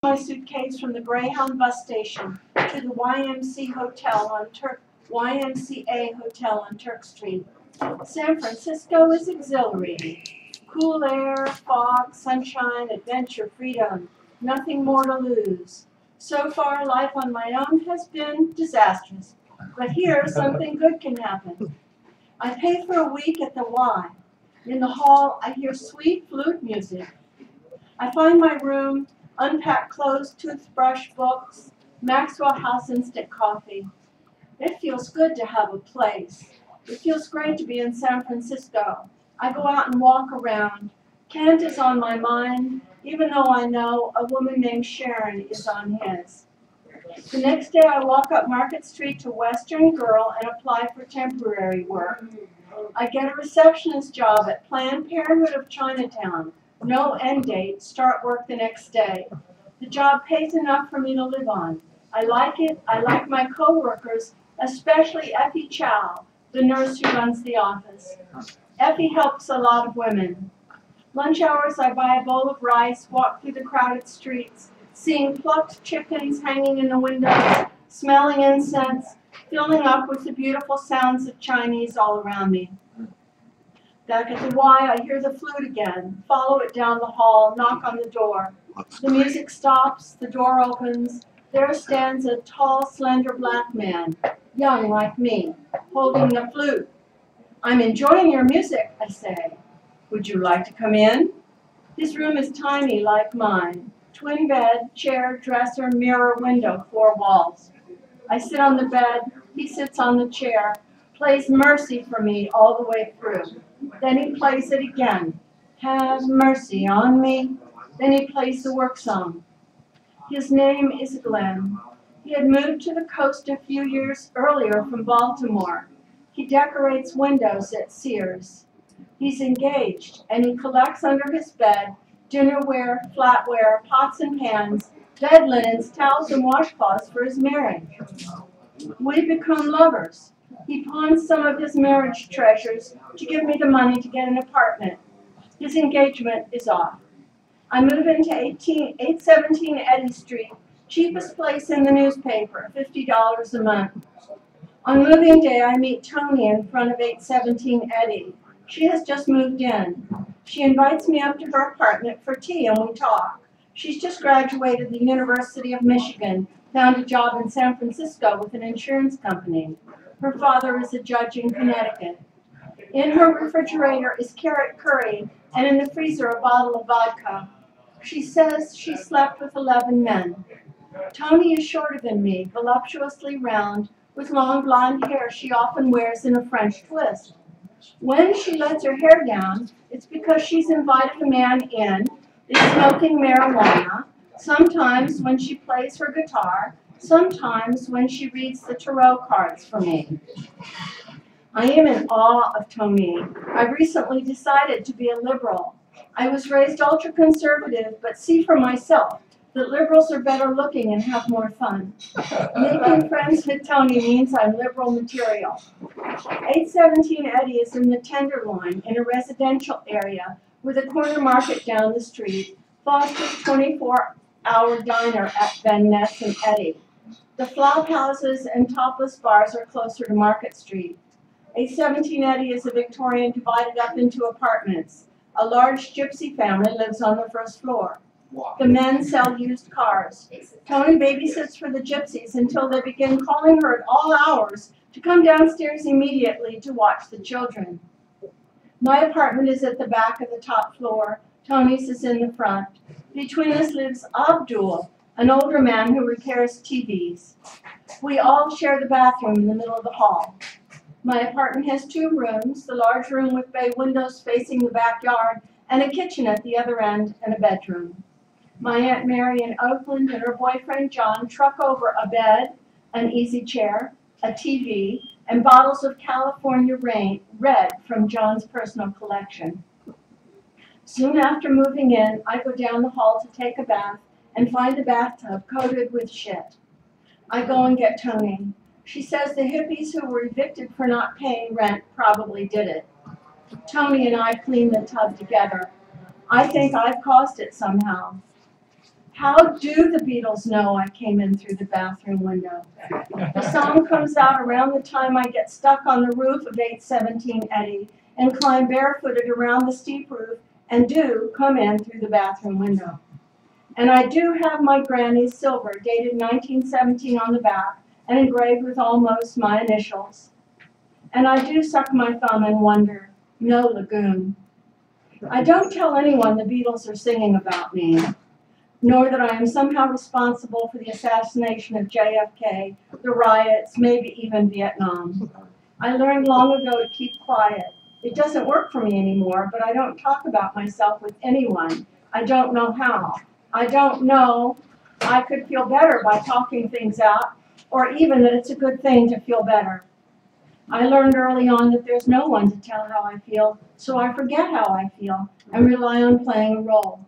My suitcase from the Greyhound bus station to the YMCA Hotel on Turk Street. San Francisco is exhilarating. Cool air, fog, sunshine, adventure, freedom, nothing more to lose. So far, life on my own has been disastrous, but here something good can happen. I pay for a week at the Y. In the hall, I hear sweet flute music. I find my room, unpack clothes, toothbrush, books, Maxwell House instant coffee. It feels good to have a place. It feels great to be in San Francisco. I go out and walk around. Kent is on my mind, even though I know a woman named Sharon is on his. The next day I walk up Market Street to Western Girl and apply for temporary work. I get a receptionist job at Planned Parenthood of Chinatown. No end date, start work the next day. The job pays enough for me to live on. I like it, I like my coworkers, especially Effie Chow, the nurse who runs the office. Effie helps a lot of women. Lunch hours, I buy a bowl of rice, walk through the crowded streets, seeing plucked chickens hanging in the windows, smelling incense, filling up with the beautiful sounds of Chinese all around me. Back at the Y, I hear the flute again, follow it down the hall, knock on the door. The music stops, the door opens. There stands a tall, slender black man, young like me, holding the flute. "I'm enjoying your music," I say. "Would you like to come in?" His room is tiny like mine. Twin bed, chair, dresser, mirror, window, 4 walls. I sit on the bed, he sits on the chair, plays Mercy for me all the way through. Then he plays it again. "Have mercy on me." Then he plays the work song. His name is Glenn. He had moved to the coast a few years earlier from Baltimore. He decorates windows at Sears. He's engaged, and he collects under his bed dinnerware, flatware, pots and pans, bed linens, towels, and washcloths for his marriage. We become lovers. He pawns some of his marriage treasures to give me the money to get an apartment. His engagement is off. I move into 817 Eddy Street, cheapest place in the newspaper, $50 a month. On moving day, I meet Tony in front of 817 Eddy. She has just moved in. She invites me up to her apartment for tea and we talk. She's just graduated the University of Michigan, found a job in San Francisco with an insurance company. Her father is a judge in Connecticut. In her refrigerator is carrot curry and in the freezer a bottle of vodka. She says she slept with 11 men. Tony is shorter than me, voluptuously round, with long blonde hair she often wears in a French twist. When she lets her hair down, it's because she's invited a man in, is smoking marijuana, sometimes when she plays her guitar, sometimes when she reads the tarot cards for me. I am in awe of Tony. I recently decided to be a liberal. I was raised ultra-conservative, but see for myself that liberals are better looking and have more fun. Making friends with Tony means I'm liberal material. 817 Eddy is in the Tenderloin, in a residential area, with a corner market down the street, Foster's 24-hour diner at Van Ness and Eddy. The flop houses and topless bars are closer to Market Street. 817 Eddy is a Victorian divided up into apartments. A large gypsy family lives on the first floor. The men sell used cars. Tony babysits for the gypsies until they begin calling her at all hours to come downstairs immediately to watch the children. My apartment is at the back of the top floor. Tony's is in the front. Between us lives Abdul, an older man who repairs TVs. We all share the bathroom in the middle of the hall. My apartment has 2 rooms, the large room with bay windows facing the backyard, and a kitchen at the other end, and a bedroom. My Aunt Mary in Oakland and her boyfriend John truck over a bed, an easy chair, a TV, and bottles of California Red from John's personal collection. Soon after moving in, I go down the hall to take a bath and find the bathtub coated with shit. I go and get Tony. She says the hippies who were evicted for not paying rent probably did it. Tony and I clean the tub together. I think I've caused it somehow. How do the Beatles know I came in through the bathroom window? The song comes out around the time I get stuck on the roof of 817 Eddy and climb barefooted around the steep roof and do come in through the bathroom window. And I do have my granny's silver, dated 1917 on the back and engraved with almost my initials. And I do suck my thumb and wonder, no lagoon. I don't tell anyone the Beatles are singing about me, nor that I am somehow responsible for the assassination of JFK, the riots, maybe even Vietnam. I learned long ago to keep quiet. It doesn't work for me anymore, but I don't talk about myself with anyone. I don't know how. I don't know I could feel better by talking things out, or even that it's a good thing to feel better. I learned early on that there's no one to tell how I feel, so I forget how I feel and rely on playing a role.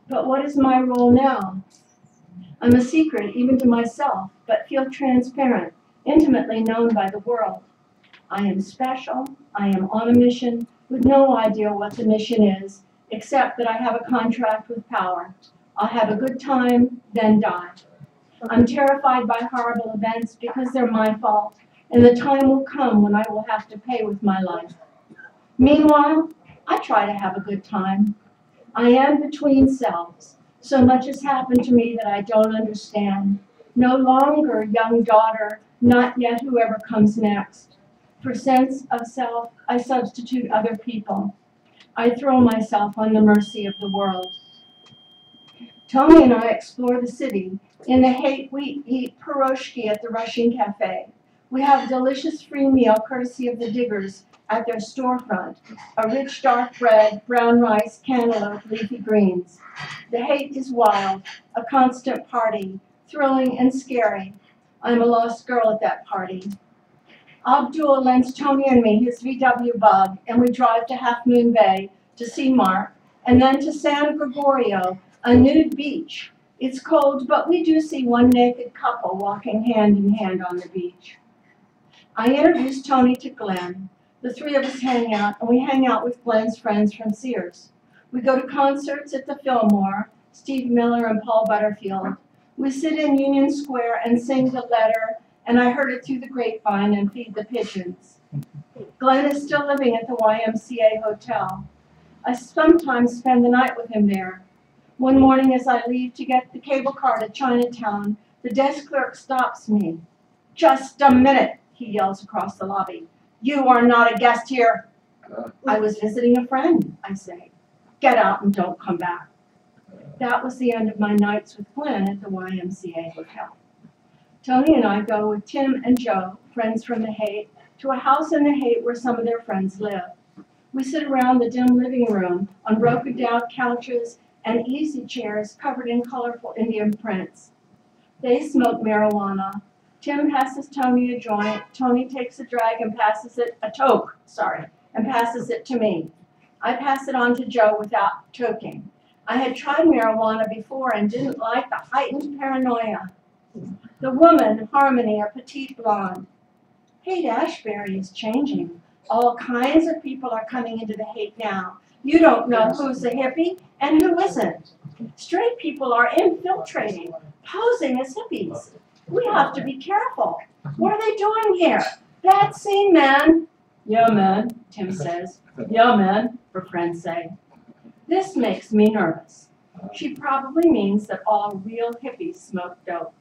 But what is my role now? I'm a secret, even to myself, but feel transparent, intimately known by the world. I am special, I am on a mission, with no idea what the mission is, except that I have a contract with power. I'll have a good time, then die. I'm terrified by horrible events because they're my fault, and the time will come when I will have to pay with my life. Meanwhile, I try to have a good time. I am between selves. So much has happened to me that I don't understand. No longer young daughter, not yet whoever comes next. For sense of self, I substitute other people. I throw myself on the mercy of the world. Tony and I explore the city. In the hate, we eat pierogi at the Russian cafe. We have a delicious free meal courtesy of the diggers at their storefront. A rich dark bread, brown rice, cantaloupe, leafy greens. The hate is wild, a constant party, thrilling and scary. I'm a lost girl at that party. Abdul lends Tony and me his VW Bug, and we drive to Half Moon Bay to see Mark, and then to San Gregorio, a nude beach. It's cold, but we do see one naked couple walking hand in hand on the beach. I introduced Tony to Glenn. The three of us hang out, and we hang out with Glenn's friends from Sears. We go to concerts at the Fillmore, Steve Miller and Paul Butterfield. We sit in Union Square and sing The Letter, and I heard it through the grapevine and feed the pigeons. Glenn is still living at the YMCA Hotel. I sometimes spend the night with him there. One morning as I leave to get the cable car to Chinatown, the desk clerk stops me. "Just a minute," he yells across the lobby. "You are not a guest here." "I was visiting a friend," I say. "Get out and don't come back." That was the end of my nights with Glenn at the YMCA Hotel. Tony and I go with Tim and Joe, friends from the Haight, to a house in the Haight where some of their friends live. We sit around the dim living room on broken-down couches and easy chairs covered in colorful Indian prints. They smoke marijuana. Tim passes Tony a joint. Tony takes a drag and passes it, a toke, and passes it to me. I pass it on to Joe without choking. I had tried marijuana before and didn't like the heightened paranoia. The woman, Harmony, a petite blonde. Haight-Ashbury is changing. All kinds of people are coming into the Haight now. You don't know who's a hippie and who isn't. Straight people are infiltrating, posing as hippies. We have to be careful. What are they doing here? Bad scene, man. "Yeah, man," Tim says. "Yeah, man," her friends say. This makes me nervous. She probably means that all real hippies smoke dope.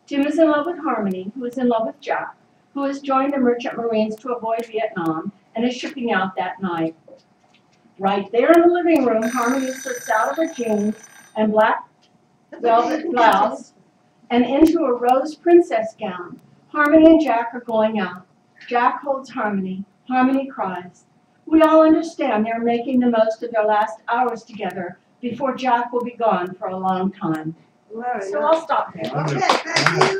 Tim is in love with Harmony, who is in love with Jack, who has joined the Merchant Marines to avoid Vietnam and is shipping out that night. Right there in the living room, Harmony slips out of her jeans and black velvet blouse and into a rose princess gown. Harmony and Jack are going out. Jack holds Harmony. Harmony cries. We all understand they're making the most of their last hours together before Jack will be gone for a long time. So I'll stop there. Okay, thank you.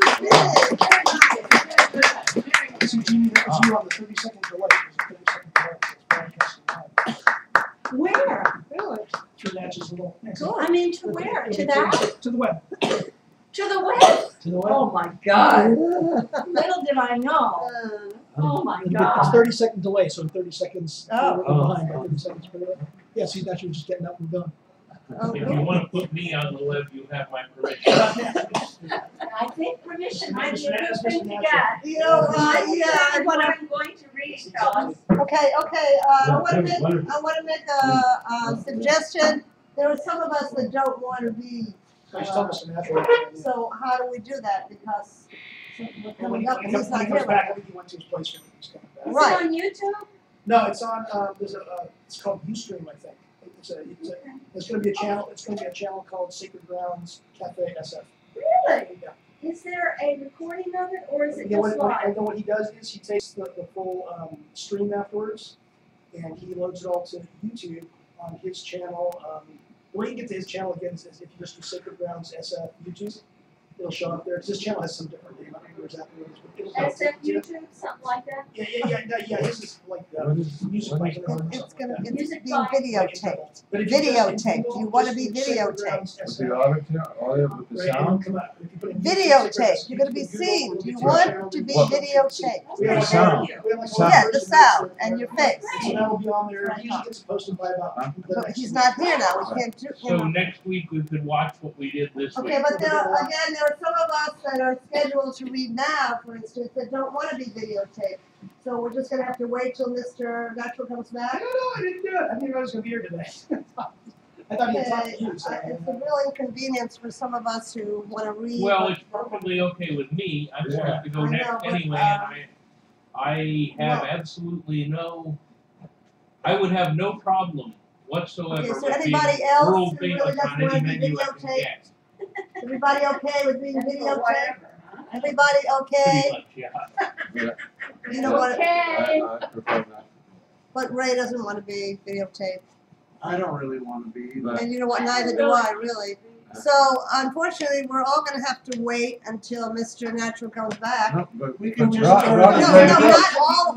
So Jeannie, that was you on the 30-second delay. It was a 30-second delay. It's broadcasting live. Where? Really? Through Natchez Little. Cool. I mean, to where? To that? To the web. To the web? To the web. Oh my God. Little did I know. Oh my It's God. 30-second delay, so 30 seconds Oh. behind by 30 seconds per delay. Yeah, see, that's you're just getting up and done. If you want to put me on the web, you have my permission. I think permission might be a Mr. good Mr. thing to Natural. get. You know, I yeah, I decide what wanna, I'm going to read, fellas. okay, I Yeah, wanna make, wonderful. I wanna make a suggestion. There are some of us that don't wanna be, Just tell Mr. Natural. so how do we do that? Because we're And when coming he, up when and he he's comes, not when he here comes right back, now. I think he went to his place when he's coming back. Is Right. it on YouTube? No, it's on, there's it's called Ustream, I think. There's gonna be a channel, it's gonna be a channel called Sacred Grounds Cafe SF. Really? Yeah. Is there a recording of it, or is it Yeah, just live? and then what he does is he takes the full stream afterwards, and he loads it all to YouTube on his channel. The way you get to his channel again is if you just do Sacred Grounds SF YouTube, it'll show up there. 'Cause his channel has some different name. I don't remember exactly what it is, but it'll show up. SF YouTube, something like that? Yeah. His is like What is- music what by is him it? or It's something gonna, like that. it's Music being by- videotaped. But if you just- Videotaped. You wanna be just do Sacred Grounds videotaped. With the SF, audio, with the right, it'll sound? come up. If you put in YouTube, Videotape. Sacred Grounds, You're gonna be Google, seen. it'll Do you get to our channel, want to be we'll- videotaped? We have like Sound. we have like one Sound. Yeah, the person sound that's, and your face. So that'll be on there. It usually gets posted by about. Huh? the But next he's week. not here now. We can't do, you So know. next week we could watch what we did this week. Okay, but there are, again, there are some of us that are scheduled to read now, for instance, that don't wanna be videotaped. So we're just gonna have to wait till Mr. Natural comes I back. don't know, I didn't do it. I didn't know I was gonna be here today. I thought you talked to you, so. It's a real inconvenience for some of us who wanna read. Well, but- it's perfectly okay with me. I'm Yeah. supposed to go I know, next but, anyway, and I have No. absolutely no, I would have no problem whatsoever Okay, with so being anybody else world who really famous doesn't on any wanna be menu I can videotaped? get. Everybody okay with being Or videotaped? whatever, huh? Everybody Pretty okay? much, yeah. You know what, Okay. I prefer that. but Ray doesn't wanna be videotaped. I don't really want to be either. And you know what, neither do I, really. So unfortunately, we're all gonna have to wait until Mr. Natural comes back. No, but We can but just Rob- turn Rob it is No, very no, good. not all,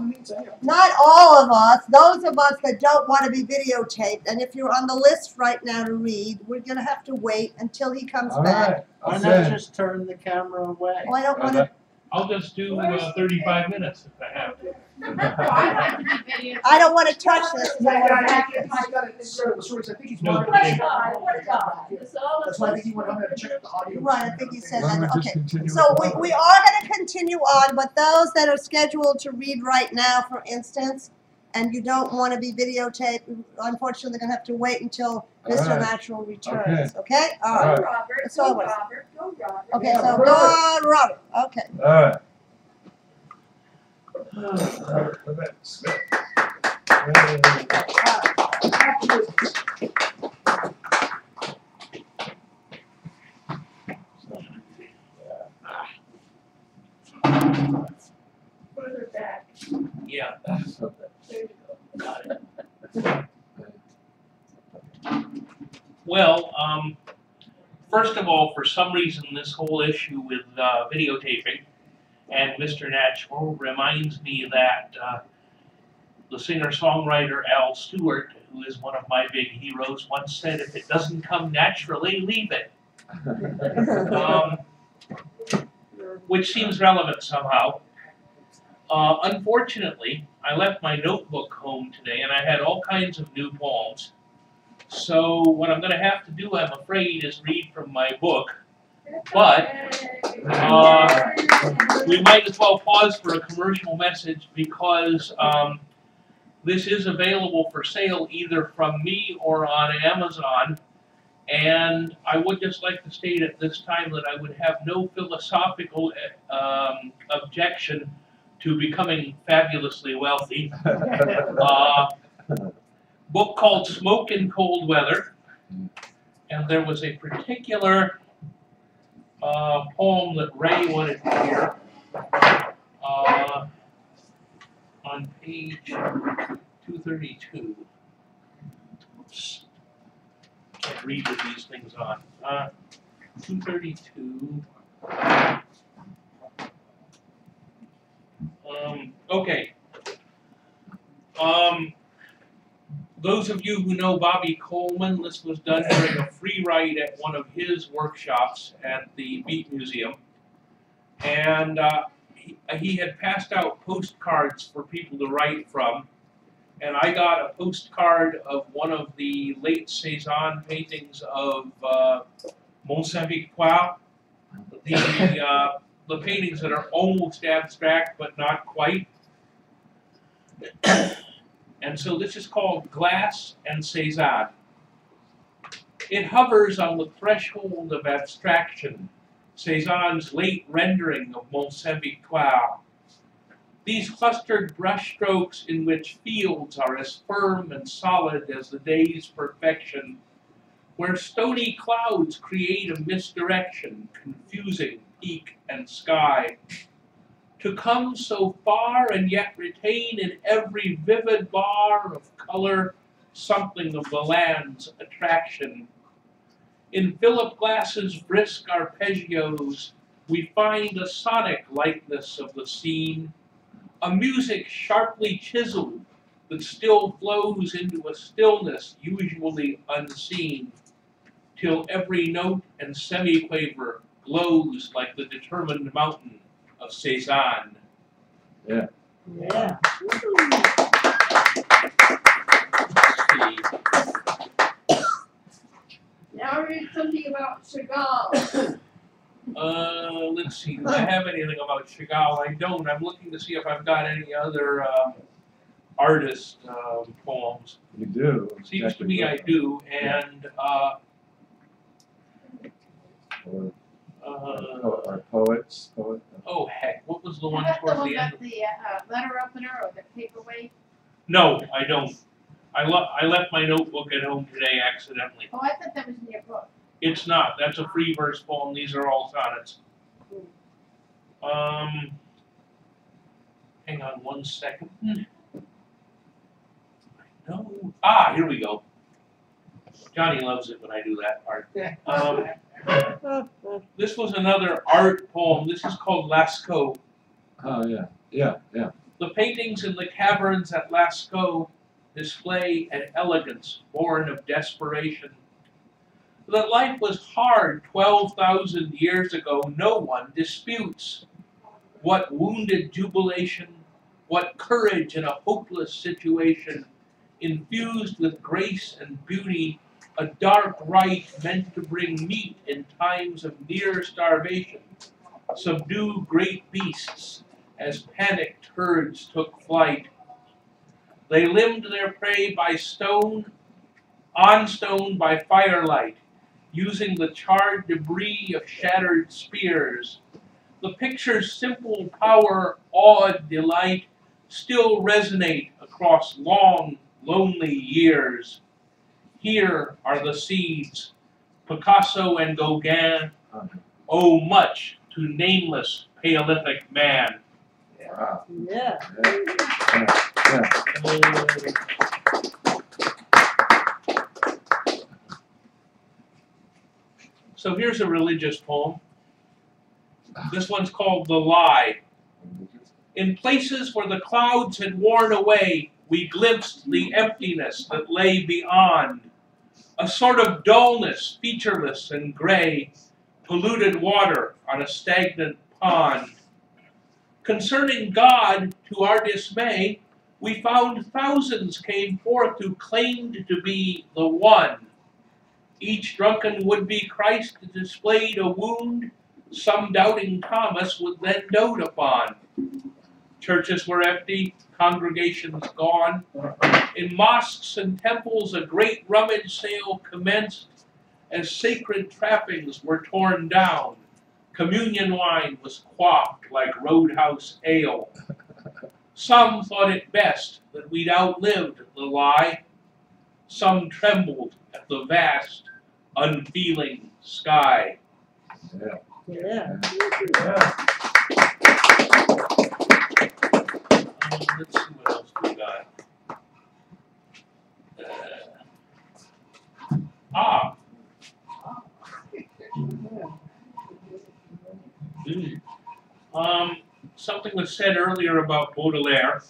not all of us, those of us that don't wanna be videotaped, and if you're on the list right now to read, we're gonna have to wait until he comes All back. right, Why not okay. just turn the camera away? Oh, I don't wanna, I'll just do 35 minutes if I have to. I don't wanna touch this. He's got it, so I think he's. No, monitoring What a it. guy, what a guy. It's all That's why I think he went home and checked the audio. Right, I think he said Why don't we that, just okay. continue So with the we are gonna continue on, but those that are scheduled to read right now, for instance, and you don't wanna be videotaped, unfortunately, they're gonna have to wait until Mr. Alright. Natural returns, okay? All Go right, Alright. Robert, That's go all it was. Robert, go Robert. okay, Yeah, so Robert. go on, Robert, okay. All right. Robert, come back. Smith. Further back, Yeah. there you go, got it. Well, first of all, for some reason, this whole issue with videotaping and Mr. Natural reminds me that the singer-songwriter Al Stewart, who is one of my big heroes, once said, "If it doesn't come naturally, leave it." Which seems relevant somehow. Unfortunately, I left my notebook home today and I had all kinds of new poems. So what I'm going to have to do, I'm afraid, is read from my book. But we might as well pause for a commercial message because this is available for sale either from me or on Amazon. And I would just like to state at this time that I would have no philosophical objection to becoming fabulously wealthy. Book called Smoke in Cold Weather. And there was a particular poem that Ray wanted to hear on page 232. Oops. Can't read with these things on. 232. Okay. Those of you who know Bobby Coleman, this was done during a free write at one of his workshops at the Beat Museum. And he had passed out postcards for people to write from. and I got a postcard of one of the late Cézanne paintings of Mont-Saint-Victoire. The paintings that are almost abstract but not quite. And so this is called Glass and Cézanne. It hovers on the threshold of abstraction, Cézanne's late rendering of Mont-Saint-Victoire. These clustered brushstrokes in which fields are as firm and solid as the day's perfection, where stony clouds create a misdirection, confusing peak and sky. To come so far and yet retain in every vivid bar of color something of the land's attraction. In Philip Glass's brisk arpeggios, we find a sonic likeness of the scene, a music sharply chiseled that still flows into a stillness usually unseen, till every note and semiquaver glows like the determined mountain of Cézanne. Yeah. Yeah. Now read something about Chagall. Let's see. Do I have anything about Chagall? I don't. I'm looking to see if I've got any other artist poems. You do. Seems to me I do, and Or poets. oh heck, what was the one Is that the towards one the end? that the letter opener or the paperweight? No, I don't. I left my notebook at home today accidentally. Oh, I thought that was in your book. It's not. That's a free verse poem. These are all sonnets. Hang on one second. No. Ah, here we go. Johnny loves it when I do that part. This was another art poem. This is called Lascaux. Oh yeah. Yeah. The paintings in the caverns at Lascaux display an elegance born of desperation. That life was hard 12,000 years ago, no one disputes. What wounded jubilation, what courage in a hopeless situation, infused with grace and beauty, a dark rite meant to bring meat in times of near starvation, subdue great beasts as panicked herds took flight. They limbed their prey by stone, on stone by firelight, using the charred debris of shattered spears. The picture's simple power, awed delight, still resonate across long, lonely years. Here are the seeds, Picasso and Gauguin owe much to nameless Paleolithic man. Wow. Yeah. So here's a religious poem. This one's called The Lie. In places where the clouds had worn away, we glimpsed the emptiness that lay beyond. A sort of dullness, featureless and gray, polluted water on a stagnant pond. Concerning God, to our dismay, we found thousands came forth who claimed to be the one. Each drunken would-be Christ displayed a wound some doubting Thomas would then dote upon. Churches were empty, congregations gone. In mosques and temples a great rummage sale commenced as sacred trappings were torn down. Communion wine was quaffed like roadhouse ale. Some thought it best that we'd outlived the lie. Some trembled at the vast, unfeeling sky. Yeah. Let's see what else we got. Something was said earlier about Baudelaire,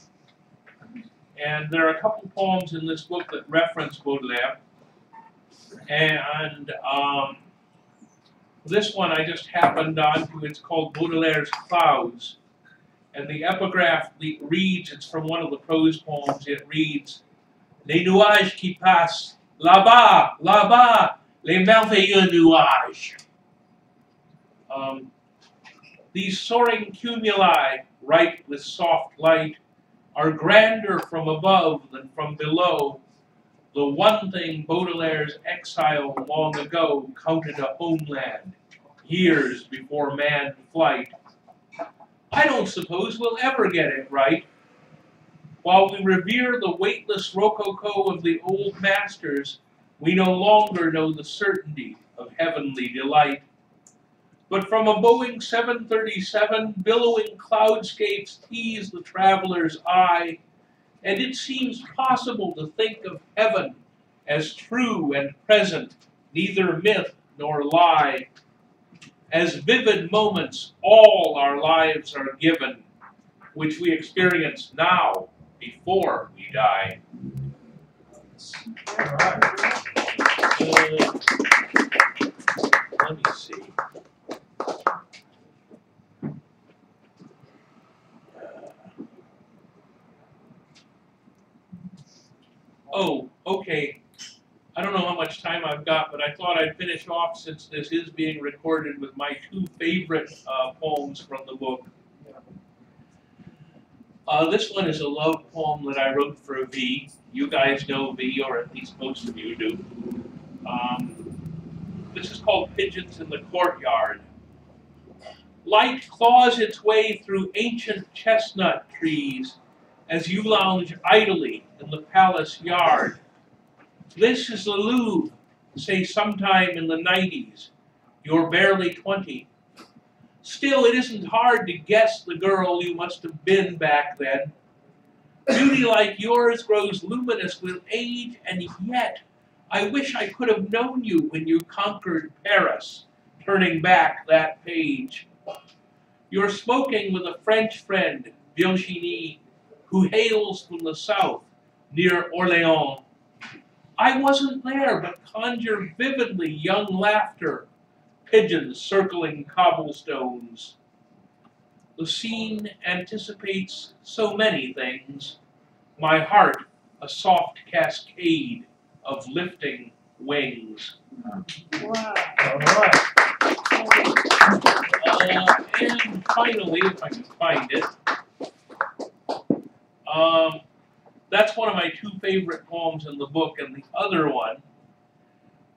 and there are a couple poems in this book that reference Baudelaire, and this one I just happened onto. It's called Baudelaire's Clouds, And the epigraph reads, it's from one of the prose poems, it reads, Les nuages qui passent, là-bas, là-bas, les merveilleux nuages. These soaring cumuli, bright with soft light, are grander from above than from below. The one thing Baudelaire's exile long ago counted a homeland, years before manned flight. I don't suppose we'll ever get it right. While we revere the weightless rococo of the old masters, we no longer know the certainty of heavenly delight. But from a Boeing 737, billowing cloudscapes tease the traveler's eye, and it seems possible to think of heaven as true and present, neither myth nor lie. As vivid moments all our lives are given, which we experience now before we die. All right. Let me see. Oh, okay. I don't know how much time I've got, but I thought I'd finish off, since this is being recorded, with my two favorite poems from the book. This one is a love poem that I wrote for V. You guys know V, or at least most of you do. This is called Pigeons in the Courtyard. Light claws its way through ancient chestnut trees as you lounge idly in the palace yard. This is the Louvre, say sometime in the 90s. You're barely 20. Still, it isn't hard to guess the girl you must have been back then. Beauty like yours grows luminous with age, and yet I wish I could have known you when you conquered Paris, turning back that page. You're smoking with a French friend, Virginie, who hails from the south, near Orléans. I wasn't there, but conjure vividly young laughter, pigeons circling cobblestones. The scene anticipates so many things. My heart, a soft cascade of lifting wings. Wow. All right. And finally, if I can find it, that's one of my two favorite poems in the book, and the other one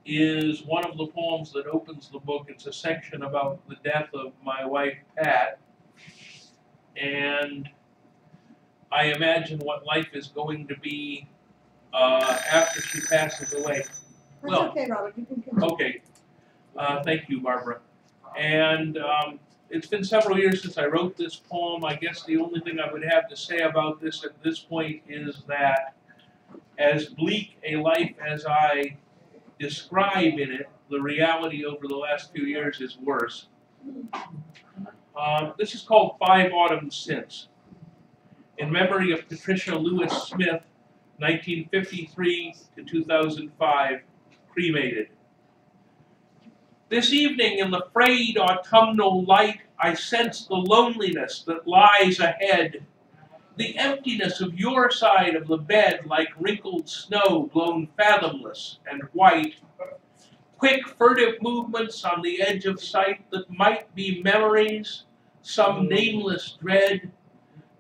is one of the poems that opens the book. It's a section about the death of my wife, Pat, and I imagine what life is going to be after she passes away. That's Well, okay, Robert. You can continue. okay. Thank you, Barbara. And it's been several years since I wrote this poem. I guess the only thing I would have to say about this at this point is that as bleak a life as I describe in it, the reality over the last few years is worse. This is called 5 Autumns Since. In memory of Patricia Lewis Smith, 1953 to 2005, cremated. This evening in the frayed autumnal light, I sense the loneliness that lies ahead, the emptiness of your side of the bed like wrinkled snow blown fathomless and white, quick furtive movements on the edge of sight that might be memories, some nameless dread,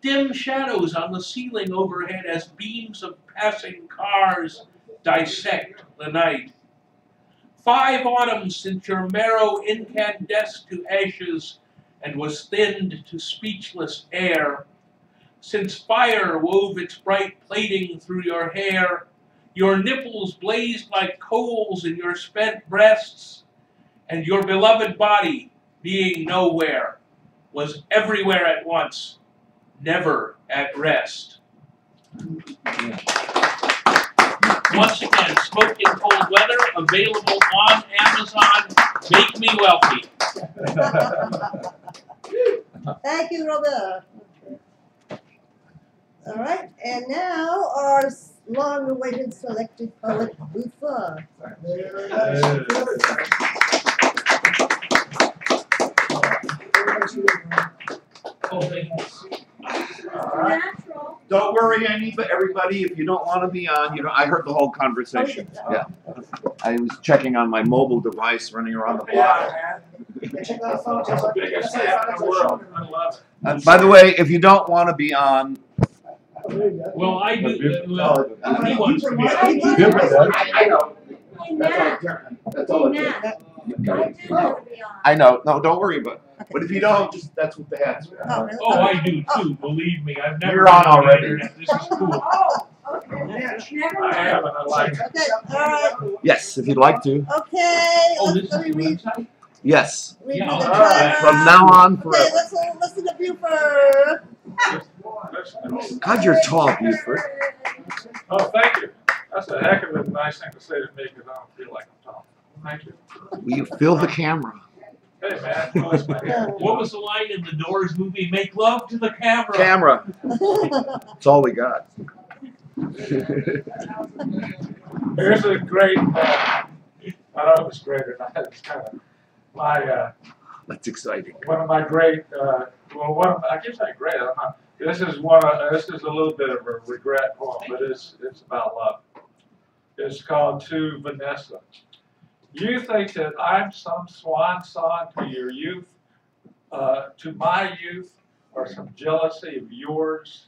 dim shadows on the ceiling overhead as beams of passing cars dissect the night. 5 autumns since your marrow incandesced to ashes and was thinned to speechless air, since fire wove its bright plating through your hair, your nipples blazed like coals in your spent breasts, and your beloved body, being nowhere, was everywhere at once, never at rest. Once again, Smoked in Cold Weather, available on Amazon. Make me wealthy. Thank you, Robert. All right, and now our long-awaited selected poet, Buffon. Very nice. Very nice. Oh, thank you. natural. Don't worry, everybody, if you don't want to be on, I heard the whole conversation. Yeah. I was checking on my mobile device running around the block. And check out the photos. That's the biggest app in the world. I love it. And by the way, if you don't want to be on, Well, I do, Well, he wants to be. I know. Hey, That's all Nat. different. That's all Hey, different. Nat. I do want to be on. I know. No, don't worry about it. But if you don't, just that's what the hats are. Oh, really? Oh, I do too, believe me, I've never. You're on been the already. internet. This is cool. Oh, okay. Never I mind. have and I like it. Okay, all right. Yes, if you'd like to. Okay, Oh, this is let the me read website? Yes. the Yeah, timer. all right. From now on Okay, forever. let's all listen to Buford. God, you're tall, Buford. Oh, thank you. That's a heck of a nice thing to say to me because I don't feel like I'm talking. Thank you. Will you fill the camera? Hey, man. Oh, that's my hand. What was the line in the Doors movie? Make love to the camera. Camera. That's all we got. Here's a great, I don't know if it's great or not, it's kind of my, That's exciting. one of my great, I guess I great, I don't know. This is a little bit of a regret poem, but it's about love. It's called To Vanessa. You think that I'm some swan song to your youth, to my youth, or some jealousy of yours.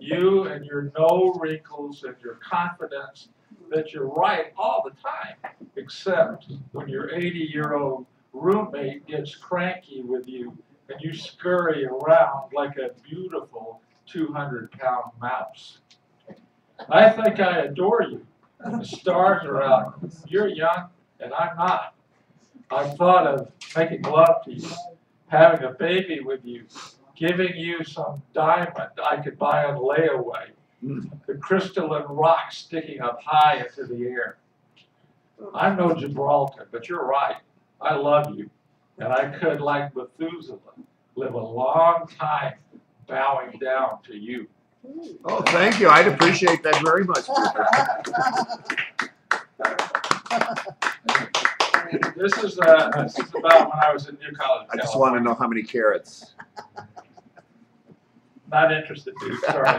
You and your no wrinkles and your confidence that you're right all the time, except when your 80-year-old roommate gets cranky with you and you scurry around like a beautiful 200-pound mouse. I think I adore you. The stars are out. You're young and I'm not. I've thought of making love to you, having a baby with you, giving you some diamond I could buy on layaway, the crystalline rock sticking up high into the air. I'm no Gibraltar, but you're right. I love you, and I could, like Methuselah, live a long time bowing down to you. Oh, thank you. I'd appreciate that very much. This is about when I was in New College, I just want to California. know how many carats. Not interested, dude. Sorry.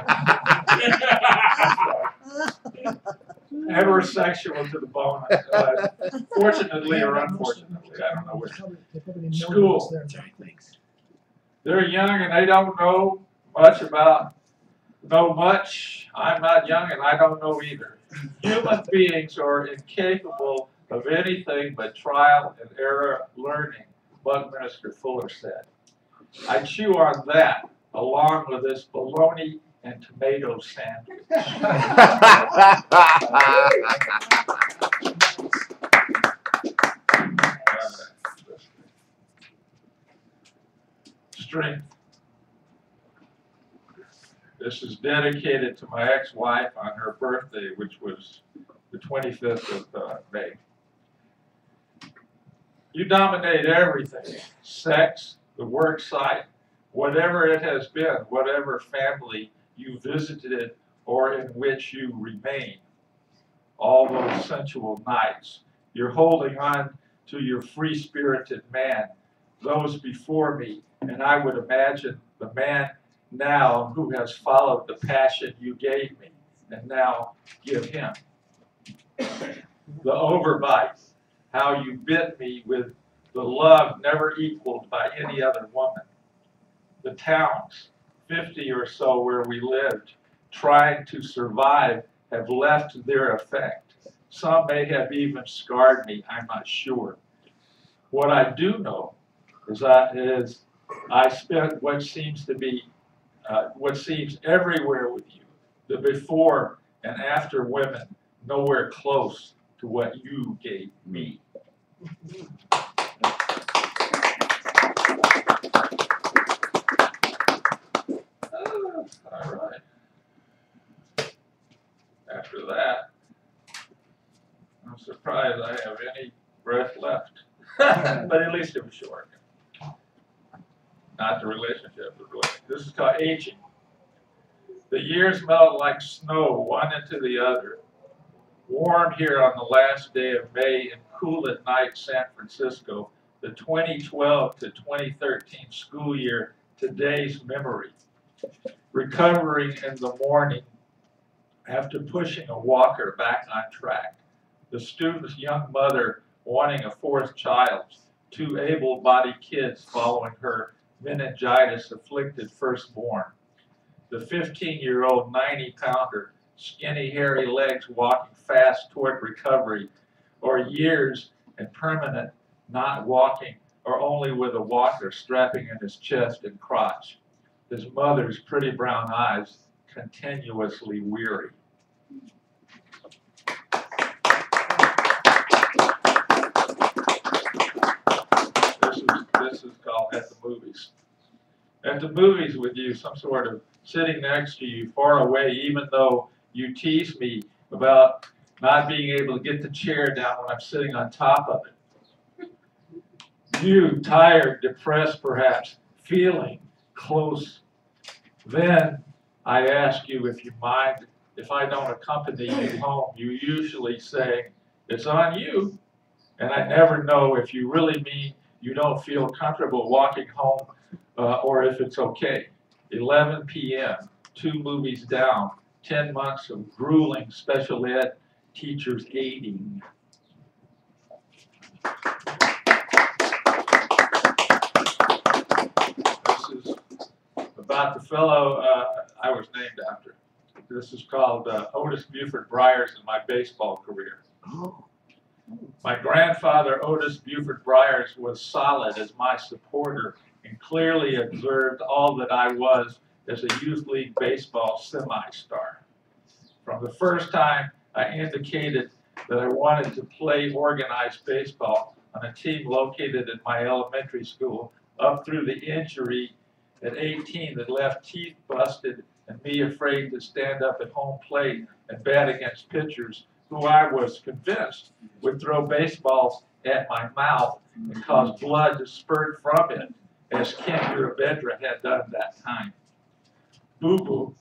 Heterosexual to the bone. Fortunately or unfortunately, I don't know which. School. They're young and they don't know much. I'm not young and I don't know either. Human beings are incapable of anything but trial and error learning, Buckminster Fuller said. I chew on that along with this bologna and tomato sandwich. Strength. This is dedicated to my ex-wife on her birthday, which was the 25th of May. You dominate everything, sex, the work site, whatever it has been, whatever family you visited or in which you remain. All those sensual nights, you're holding on to your free-spirited man, those before me, and I would imagine the man now who has followed the passion you gave me, and now give him. The overbite, how you bit me with the love never equaled by any other woman. The towns, 50 or so where we lived, trying to survive, have left their effect. Some may have even scarred me, I'm not sure. What I do know is I spent what seems everywhere with you, the before and after women, nowhere close to what you gave me. All right. After that, I'm surprised I have any breath left. But at least it was short. Not the relationship. This is called aging. The years melt like snow, one into the other. Warm here on the last day of May and cool at night, San Francisco. The 2012 to 2013 school year, today's memory. recovering in the morning after pushing a walker back on track, the student's young mother wanting a fourth child, two able-bodied kids following her meningitis-afflicted firstborn, the 15-year-old 90-pounder, skinny, hairy legs walking fast toward recovery, or years and permanent not walking, or only with a walker strapping in his chest and crotch, his mother's pretty brown eyes continuously weary. This is called At the Movies. At the movies with you, some sort of sitting next to you, far away, even though you tease me about not being able to get the chair down when I'm sitting on top of it. You, tired, depressed perhaps, feeling close. Then I ask you if you mind if I don't accompany you home. You usually say, it's on you. And I never know if you really mean you don't feel comfortable walking home or if it's okay. 11 p.m., 2 movies down, 10 months of grueling special ed teachers aiding. This is about the fellow I was named after. This is called Otis Buford Briers in my baseball career. My grandfather, Otis Buford Briers, was solid as my supporter and clearly observed all that I was as a youth league baseball semi-star. From the first time I indicated that I wanted to play organized baseball on a team located in my elementary school, up through the injury at 18 that left teeth busted and me afraid to stand up at home plate and bat against pitchers who I was convinced would throw baseballs at my mouth and cause blood to spurt from it, as Ken Uravedra had done that time. Boo Boo,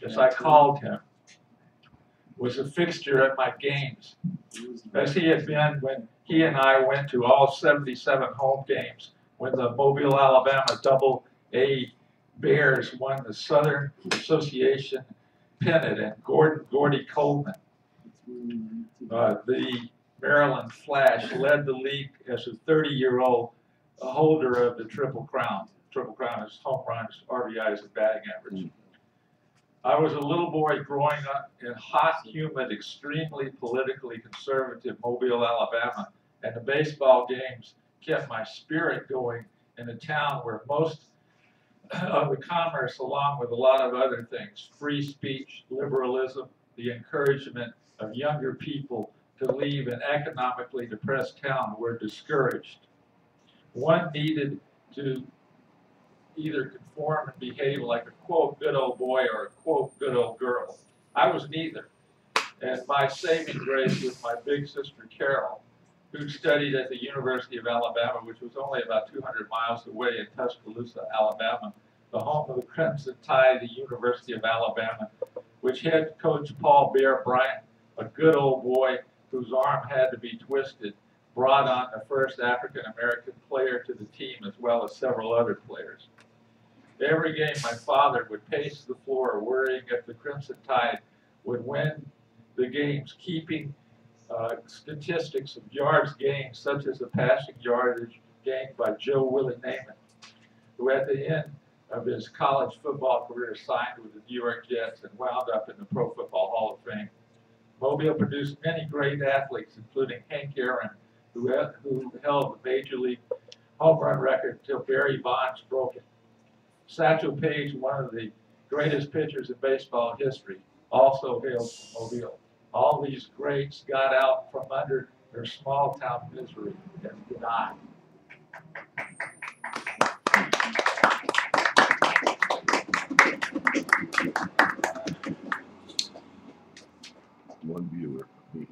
as I called him, was a fixture at my games, as he had been when he and I went to all 77 home games when the Mobile, Alabama Double-A Bears won the Southern Association pennant and Gordy Coleman. The Maryland Flash led the league as a 30-year-old holder of the Triple Crown. Triple Crown is home runs, RBIs, and batting average. I was a little boy growing up in hot, humid, extremely politically conservative Mobile, Alabama, and the baseball games kept my spirit going in a town where most of the commerce, along with a lot of other things, free speech, liberalism, the encouragement of younger people to leave an economically depressed town, were discouraged. One needed to either conform and behave like a quote good old boy or a quote good old girl. I was neither. And my saving grace was my big sister Carol, who studied at the University of Alabama, which was only about 200 miles away in Tuscaloosa, Alabama, the home of the Crimson Tide, the University of Alabama, which head coach Paul Bear Bryant, a good old boy whose arm had to be twisted, brought on the first African-American player to the team, as well as several other players. Every game, my father would pace the floor, worrying if the Crimson Tide would win the games, keeping statistics of yards gained, such as the passing yardage gained by Joe Willie Namath, who at the end of his college football career signed with the New York Jets and wound up in the Pro Football Hall of Fame. Mobile produced many great athletes, including Hank Aaron, who held the Major League home run record until Barry Bonds broke it. Satchel Paige, one of the greatest pitchers in baseball history, also hails from Mobile. All these greats got out from under their small town misery and died. One viewer for me.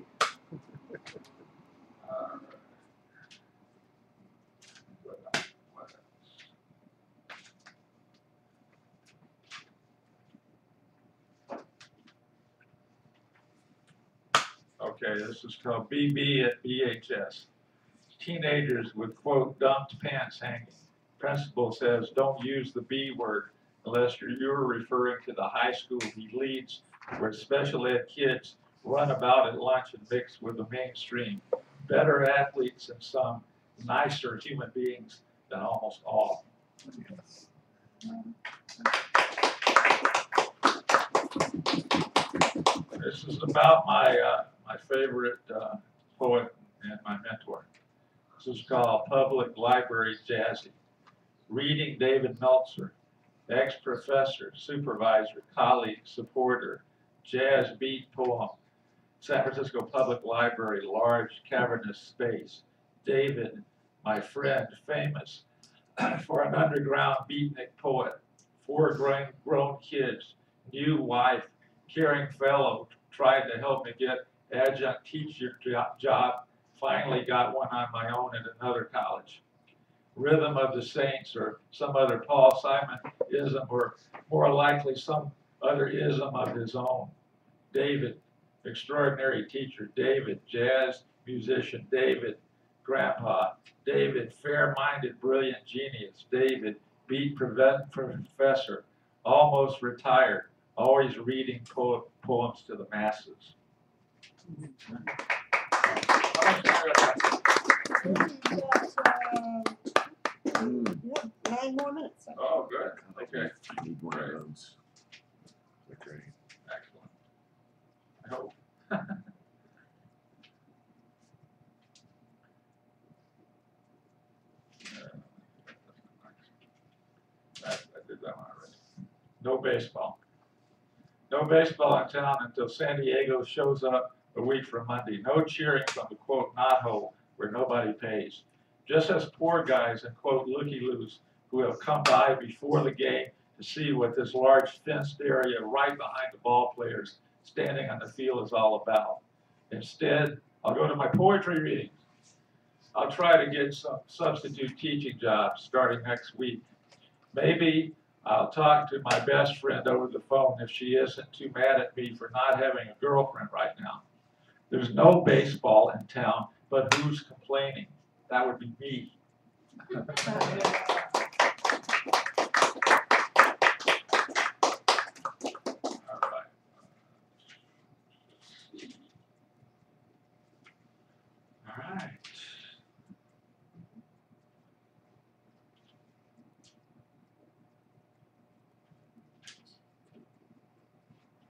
Okay, this is called BB at BHS. Teenagers with, quote, dumped pants hanging. Principal says, don't use the B word. unless you're referring to the high school he leads, where special ed kids run about at lunch and mix with the mainstream. Better athletes and some, nicer human beings than almost all. This is about my favorite poet and my mentor. This is called Public Library Jazzy. Reading David Meltzer, ex-professor, supervisor, colleague, supporter, jazz beat poem. San Francisco Public Library, large cavernous space. David, my friend, famous for an underground beatnik poet. 4 grown kids, new wife, caring fellow, tried to help me get adjunct teacher job, finally got one on my own at another college. Rhythm of the Saints or some other Paul Simon-ism, or more likely some other ism of his own. David, extraordinary teacher. David, jazz musician. David, grandpa. David, fair-minded, brilliant genius. David, beat professor, almost retired, always reading poems to the masses. You have 9 more minutes. Oh, good. Okay. Need one of those. Okay. Excellent. I hope. I did that one already. No baseball. No baseball in town until San Diego shows up a week from Monday. No cheering from the quote knothole where nobody pays. Just as poor guys and quote looky-loos who have come by before the game to see what this large fenced area right behind the ball players standing on the field is all about. Instead, I'll go to my poetry readings. I'll try to get some substitute teaching jobs starting next week. Maybe I'll talk to my best friend over the phone if she isn't too mad at me for not having a girlfriend right now. There's no baseball in town, but who's complaining? That would be me. All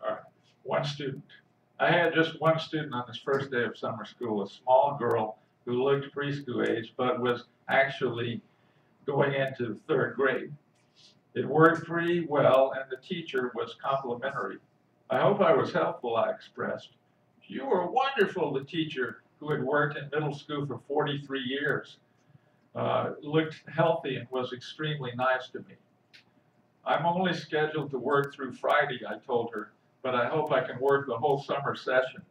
right. One student. I had just one student on this first day of summer school, a small girl who looked preschool age, but was actually going into 3rd grade. It worked pretty well, and the teacher was complimentary. I hope I was helpful, I expressed. You were wonderful, the teacher, who had worked in middle school for 43 years, looked healthy and was extremely nice to me. I'm only scheduled to work through Friday, I told her, but I hope I can work the whole summer session.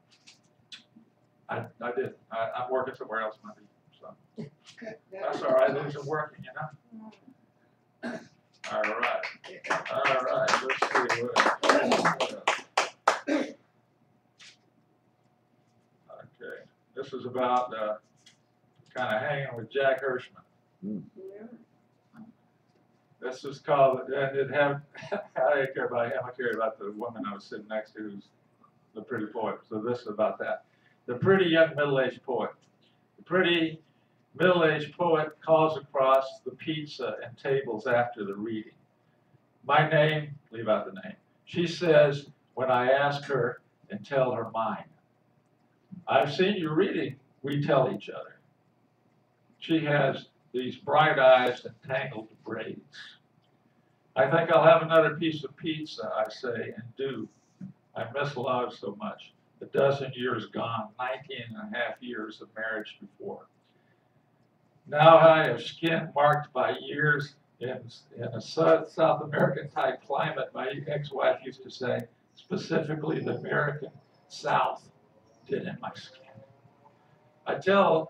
I did. I'm working somewhere else Monday, so that's all right. Those are working, you know. All right. All right. Let's see. Okay. This is about kind of hanging with Jack Hirschman. This is called, and it have, I didn't care about him, I care about the woman I was sitting next to who's the pretty poet. So this is about that. The pretty young middle-aged poet. The pretty middle-aged poet calls across the pizza and tables after the reading. My name, leave out the name. She says when I ask her and tell her mine. I've seen you reading, we tell each other. She has these bright eyes and tangled braids. I think I'll have another piece of pizza, I say, and do. I miss love so much. A dozen years gone, 19 and a half years of marriage before. Now I have skin marked by years in a South American type climate, my ex-wife used to say, specifically the American South did in my skin. I don't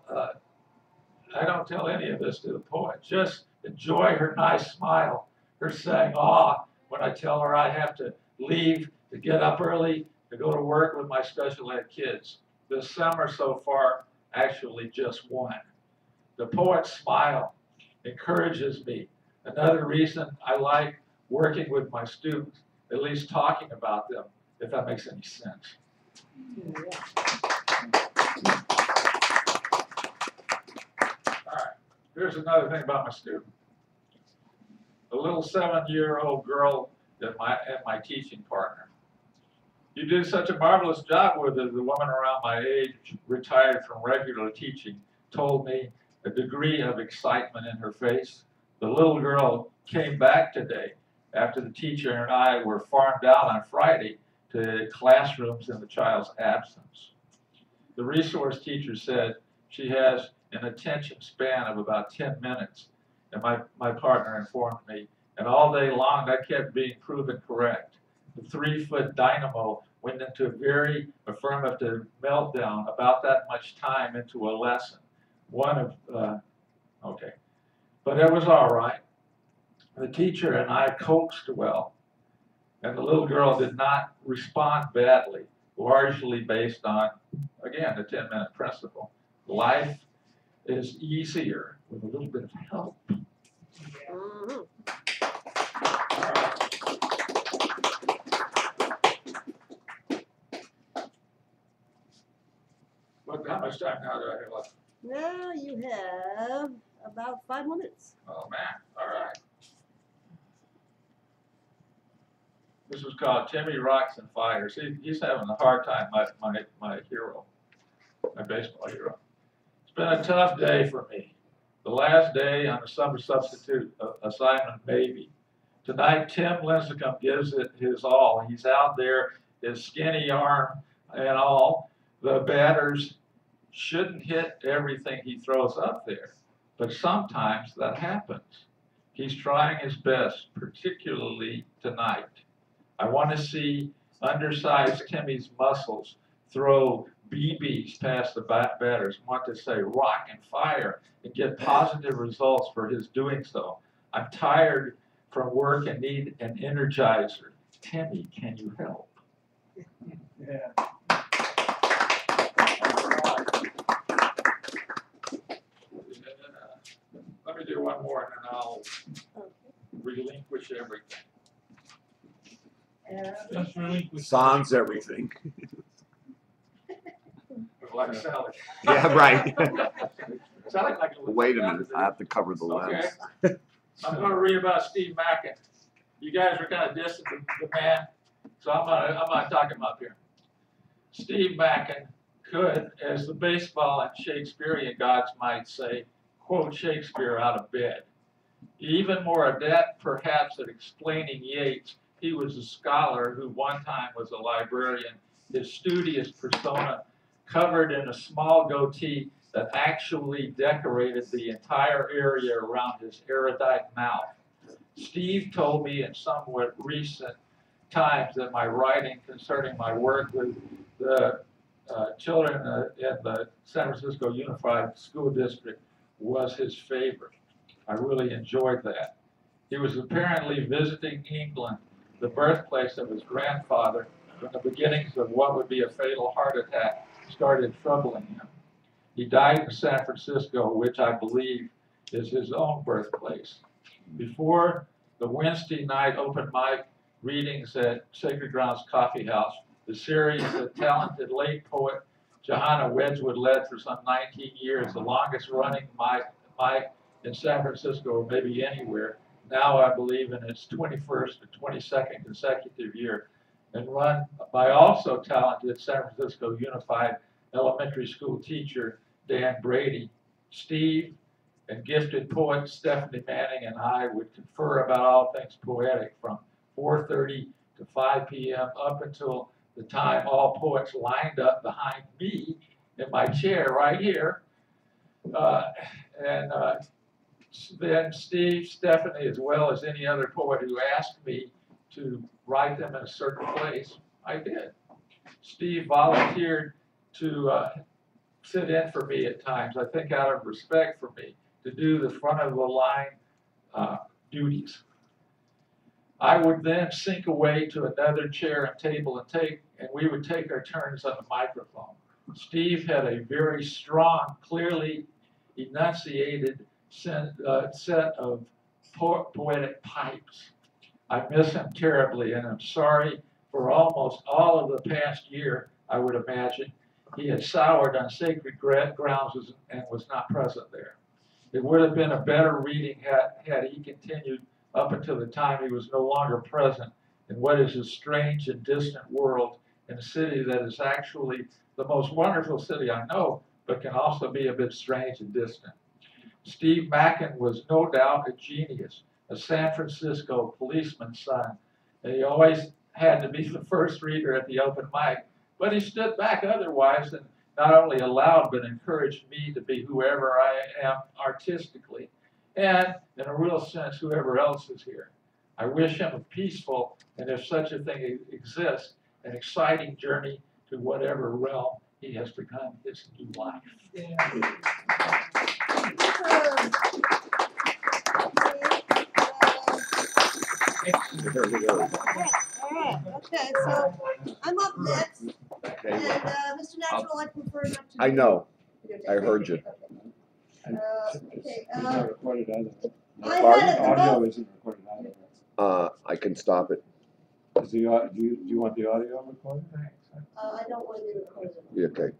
tell any of this to the poet. Just enjoy her nice smile, her saying, "Aw," when I tell her I have to leave to get up early to go to work with my special ed kids. This summer so far, actually just one. The poet's smile encourages me. Another reason I like working with my students, at least talking about them, if that makes any sense. All right, here's another thing about my student. A little 7-year-old girl and my teaching partner. You did such a marvelous job with it. The woman around my age, retired from regular teaching, told me, a degree of excitement in her face. The little girl came back today after the teacher and I were farmed out on Friday to classrooms in the child's absence. The resource teacher said she has an attention span of about 10 minutes, and my partner informed me, and all day long I kept being proven correct. The 3-foot dynamo went into a very affirmative meltdown about that much time into a lesson. Okay, but it was all right. The teacher and I coaxed well, and the little girl did not respond badly, largely based on, again, the 10-minute principle. Life is easier with a little bit of help. Mhm. Look, how much time now do I have left? Now you have about 5 minutes. Oh, man, all right. This is called Timmy Rocks and Fires. He's having a hard time, my hero, my baseball hero. It's been a tough day for me. The last day on the summer substitute assignment, maybe. Tonight, Tim Lincecum gives it his all. He's out there, his skinny arm and all. The batters shouldn't hit everything he throws up there, but sometimes that happens. He's trying his best, particularly tonight. I want to see undersized Timmy's muscles throw BBs past the batters. I want to say rock and fire and get positive results for his doing so. I'm tired from work and need an energizer. Timmy, can you help? Yeah. Let me do one more and then I'll relinquish everything. Just relinquish. Sans everything. Like Sally. Yeah, right. Sally like a Wait a minute, I have to cover the lens. Okay. I'm going to read about Steve Mackin. You guys are kind of distant the man, so I'm gonna talk him up here. Steve Mackin could, as the baseball and Shakespearean gods might say, quote Shakespeare out of bed. Even more adept, perhaps, at explaining Yeats, he was a scholar who one time was a librarian. His studious persona, covered in a small goatee that actually decorated the entire area around his erudite mouth. Steve told me in somewhat recent times that my writing concerning my work with the children in the San Francisco Unified School District was his favorite. I really enjoyed that. He was apparently visiting England, the birthplace of his grandfather, when the beginnings of what would be a fatal heart attack started troubling him. He died in San Francisco, which I believe is his own birthplace. Before the Wednesday night open mic readings at Sacred Grounds Coffee House, the series that talented late poet Johanna Wedgwood led for some 19 years, the longest running mic in San Francisco or maybe anywhere, now I believe in its 21st or 22nd consecutive year, and run by also talented San Francisco Unified Elementary School teacher Dan Brady. Steve and gifted poet Stephanie Manning and I would confer about all things poetic from 4:30 to 5 p.m. up until the time all poets lined up behind me in my chair right here. Then Steve, Stephanie, as well as any other poet who asked me to write them in a certain place, I did. Steve volunteered to sit in for me at times, I think out of respect for me, to do the front of the line duties. I would then sink away to another chair and table and we would take our turns on the microphone. Steve had a very strong, clearly enunciated set of poetic pipes. I miss him terribly, and I'm sorry for almost all of the past year, I would imagine. He had soured on sacred grounds and was not present there. It would have been a better reading had he continued up until the time he was no longer present in what is a strange and distant world, in a city that is actually the most wonderful city I know, but can also be a bit strange and distant. Steve Mackin was no doubt a genius, a San Francisco policeman's son, and he always had to be the first reader at the open mic, but he stood back otherwise and not only allowed but encouraged me to be whoever I am artistically, and in a real sense, whoever else is here. I wish him a peaceful, and if such a thing exists, an exciting journey to whatever realm he has begun his new life. Here we go. All right, okay, so I'm up next, Okay. and Mr. Natural, I prefer not to. I know. videotape. I heard you. Okay, It's not recorded either. I had a Audio vote. isn't recorded either. I can stop it. Do you want the audio recorded? I don't want to be recorded. Yeah, okay.